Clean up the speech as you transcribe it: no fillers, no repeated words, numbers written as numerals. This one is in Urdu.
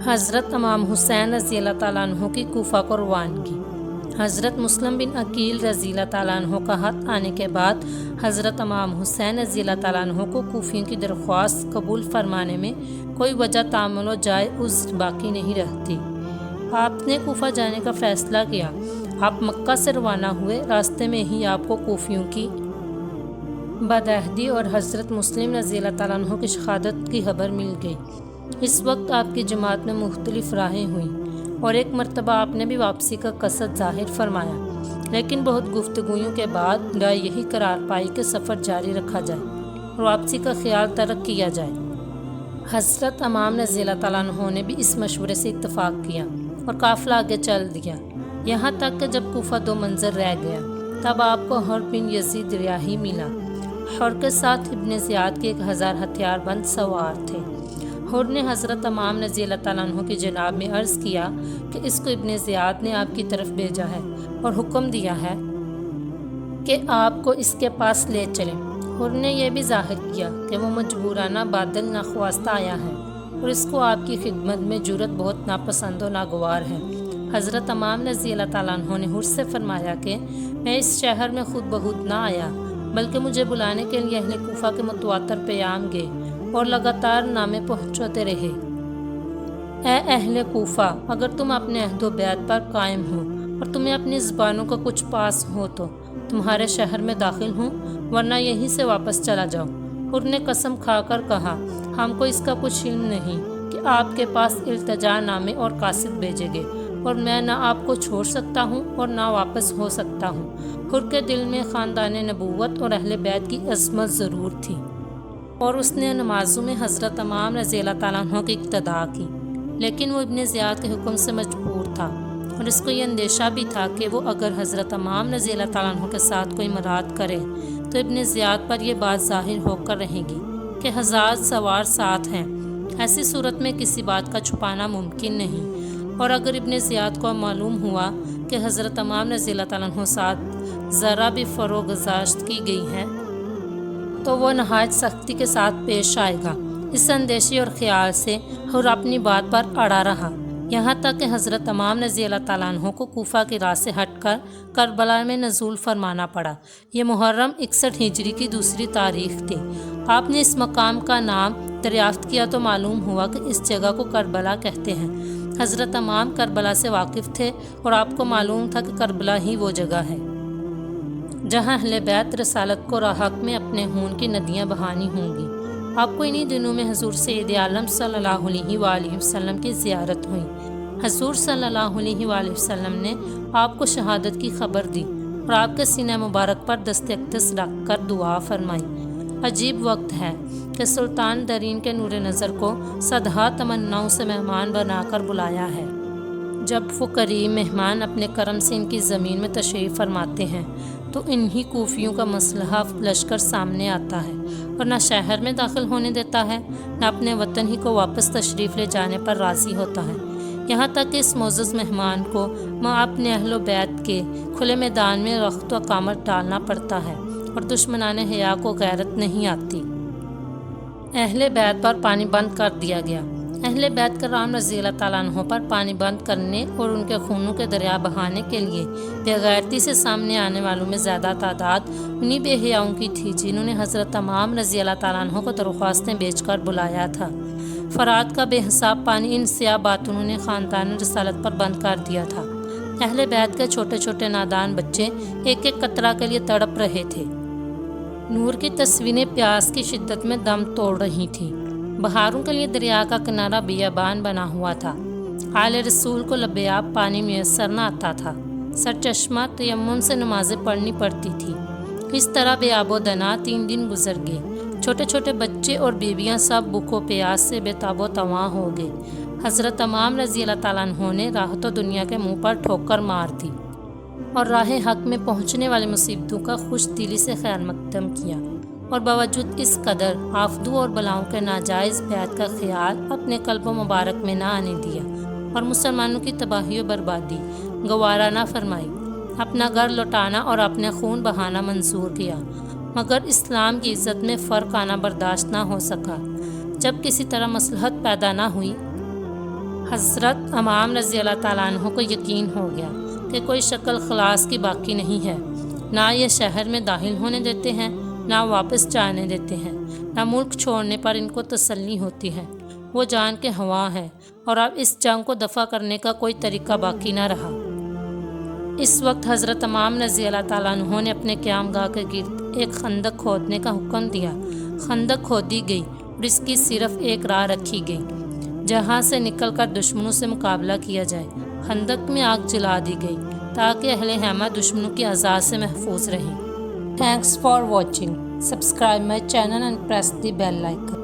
حضرت امام حسین رضی اللہ تعالیٰ عنہ کی کوفہ کو روانگی۔ حضرت مسلم بن عقیل رضی اللہ تعالیٰ عنہ کا خط آنے کے بعد حضرت امام حسین رضی اللہ تعالیٰ عنہ کو کوفیوں کی درخواست قبول فرمانے میں کوئی وجہ تعامل و جائے عذر باقی نہیں رہتی۔ آپ نے کوفہ جانے کا فیصلہ کیا۔ آپ مکہ سے روانہ ہوئے، راستے میں ہی آپ کو کوفیوں کی بدعہدی اور حضرت مسلم رضی اللہ تعالیٰ عنہ کی شہادت کی خبر مل گئی۔ اس وقت آپ کی جماعت میں مختلف راہیں ہوئیں اور ایک مرتبہ آپ نے بھی واپسی کا قصد ظاہر فرمایا، لیکن بہت گفتگوؤں کے بعد رائے یہی قرار پائی کہ سفر جاری رکھا جائے اور واپسی کا خیال ترک کیا جائے۔ حضرت امام رضی اللہ تعالیٰ عنہ نے بھی اس مشورے سے اتفاق کیا اور قافلہ آگے چل دیا، یہاں تک کہ جب کوفہ دو منزل رہ گیا تب آپ کو حر بن یزید ریاحی ملا۔ حر کے ساتھ ابن زیاد کے 1000 ہتھیار بند سوار تھے۔ حر نے حضرت امام رضی اللہ تعالیٰ عنہ کی جناب میں عرض کیا کہ اس کو ابن زیاد نے آپ کی طرف بھیجا ہے اور حکم دیا ہے کہ آپ کو اس کے پاس لے چلیں۔ حر نے یہ بھی ظاہر کیا کہ وہ مجبورانہ بادل ناخواستہ آیا ہے اور اس کو آپ کی خدمت میں جرأت بہت ناپسند و ناگوار ہے۔ حضرت امام رضی اللہ تعالیٰ عنہ نے حر سے فرمایا کہ میں اس شہر میں خود بخود نہ آیا، بلکہ مجھے بلانے کے لیے اہل کوفہ کے متواتر پیام گئے اور لگاتار نامے پہنچاتے رہے۔ اے اہل کوفہ، اگر تم اپنے عہد و بیعت پر قائم ہو اور تمہیں اپنی زبانوں کا کچھ پاس ہو تو تمہارے شہر میں داخل ہوں، ورنہ یہیں سے واپس چلا جاؤ۔ حر نے قسم کھا کر کہا، ہم کو اس کا کچھ علم نہیں کہ آپ کے پاس التجا نامے اور قاصد بھیجے گئے، اور میں نہ آپ کو چھوڑ سکتا ہوں اور نہ واپس ہو سکتا ہوں۔ حر کے دل میں خاندان نبوت اور اہل بیت کی عظمت ضرور تھی اور اس نے نمازوں میں حضرت امام رضی اللہ تعالیٰ عنہ کی اقتداء کی، لیکن وہ ابن زیاد کے حکم سے مجبور تھا اور اس کو یہ اندیشہ بھی تھا کہ وہ اگر حضرت امام رضی اللہ تعالیٰ عنہ کے ساتھ کوئی مراد کرے تو ابن زیاد پر یہ بات ظاہر ہو کر رہے گی کہ 1000 سوار ساتھ ہیں۔ ایسی صورت میں کسی بات کا چھپانا ممکن نہیں، اور اگر ابن زیاد کو معلوم ہوا کہ حضرت امام رضی اللہ تعالیٰ عنہ ساتھ ذرا بھی فروگزاشت کی گئی ہے تو وہ نہایت سختی کے ساتھ پیش آئے گا۔ اس اندیشے اور خیال سے حر اپنی بات پر اڑا رہا، یہاں تک کہ حضرت امام رضی اللہ تعالیٰ عنہ کو کوفہ کی راہ سے ہٹ کر کربلا میں نزول فرمانا پڑا۔ یہ محرم 61 ہجری کی دوسری تاریخ تھی۔ آپ نے اس مقام کا نام دریافت کیا تو معلوم ہوا کہ اس جگہ کو کربلا کہتے ہیں۔ حضرت امام کربلا سے واقف تھے اور آپ کو معلوم تھا کہ کربلا ہی وہ جگہ ہے جہاں اہل بیت رسالت کو راہ حق میں اپنے خون کی ندیاں بہانی ہوں گی۔ آپ کو انہی دنوں میں حضور سید عالم صلی اللہ علیہ وآلہ وسلم کی زیارت ہوئی۔ حضور صلی اللہ علیہ وآلہ وسلم نے آپ کو شہادت کی خبر دی اور آپ کے سینہ مبارک پر دست اقدس رکھ کر دعا فرمائی۔ عجیب وقت ہے کہ سلطان درین کے نور نظر کو صدہا تمناؤں سے مہمان بنا کر بلایا ہے۔ جب وہ کریم مہمان اپنے کرم سے ان کی زمین میں تشریف فرماتے ہیں تو انہی کوفیوں کا مسلح لشکر سامنے آتا ہے اور نہ شہر میں داخل ہونے دیتا ہے، نہ اپنے وطن ہی کو واپس تشریف لے جانے پر راضی ہوتا ہے، یہاں تک کہ اس معزز مہمان کو ماں اپنے اہل و بیت کے کھلے میدان میں رخت و قامت ڈالنا پڑتا ہے اور دشمنان حیا کو غیرت نہیں آتی۔ اہل بیت پر پانی بند کر دیا گیا۔ اہل بیت کرام رضی اللہ تعالیٰ عنہ پر پانی بند کرنے اور ان کے خونوں کے دریا بہانے کے لیے بے غیرتی سے سامنے آنے والوں میں زیادہ تعداد انہی بے حیاؤں کی تھی جنہوں نے حضرت امام رضی اللہ تعالیٰ عنہ کو درخواستیں بیچ کر بلایا تھا۔ فرات کا بے حساب پانی ان سیاہ باطنوں نے خاندان رسالت پر بند کر دیا تھا۔ اہل بیت کے چھوٹے چھوٹے نادان بچے ایک ایک قطرہ کے لیے تڑپ رہے تھے۔ نور کی تصویریں پیاس کی شدت میں دم توڑ رہی تھیں۔ بہاروں کے لیے دریا کا کنارہ بیابان بنا ہوا تھا۔ آل رسول کو لبیاب پانی میسر نہ آتا تھا۔ سر چشمہ تیمم سے نمازیں پڑھنی پڑتی تھی۔ اس طرح بے آب و دنا 3 دن گزر گئے۔ چھوٹے چھوٹے بچے اور بیویاں سب بھوک و پیاس سے بے تاب و تواں ہو گئے۔ حضرت امام رضی اللہ تعالیٰ عنہ نے راحت و دنیا کے منہ پر ٹھوکر مار دی اور راہ حق میں پہنچنے والی مصیبتوں کا خوش دلی سے خیال مقدم کیا، اور باوجود اس قدر آفدوں اور بلاؤں کے ناجائز بیعت کا خیال اپنے قلب و مبارک میں نہ آنے دیا اور مسلمانوں کی تباہی و بربادی گوارا نہ فرمائی۔ اپنا گھر لوٹانا اور اپنے خون بہانا منظور کیا، مگر اسلام کی عزت میں فرق آنا برداشت نہ ہو سکا۔ جب کسی طرح مصلحت پیدا نہ ہوئی، حضرت امام رضی اللہ تعالیٰ عنہ کو یقین ہو گیا کہ کوئی شکل خلاص کی باقی نہیں ہے، نہ یہ شہر میں داخل ہونے دیتے ہیں، نہ واپس جانے دیتے ہیں، نہ ملک چھوڑنے پر ان کو تسلی ہوتی ہے۔ وہ جان کے ہوا ہے اور اب اس جنگ کو دفع کرنے کا کوئی طریقہ باقی نہ رہا۔ اس وقت حضرت امام رضی اللہ تعالیٰ عنہ نے اپنے قیام گاہ کے گرد ایک خندق کھودنے کا حکم دیا۔ خندق کھودی گئی اور اس کی صرف ایک راہ رکھی گئی جہاں سے نکل کر دشمنوں سے مقابلہ کیا جائے۔ خندق میں آگ جلا دی گئی تاکہ اہل خیمہ دشمنوں کی اذى سے محفوظ رہیں۔ Thanks for watching. Subscribe my channel and press the bell icon.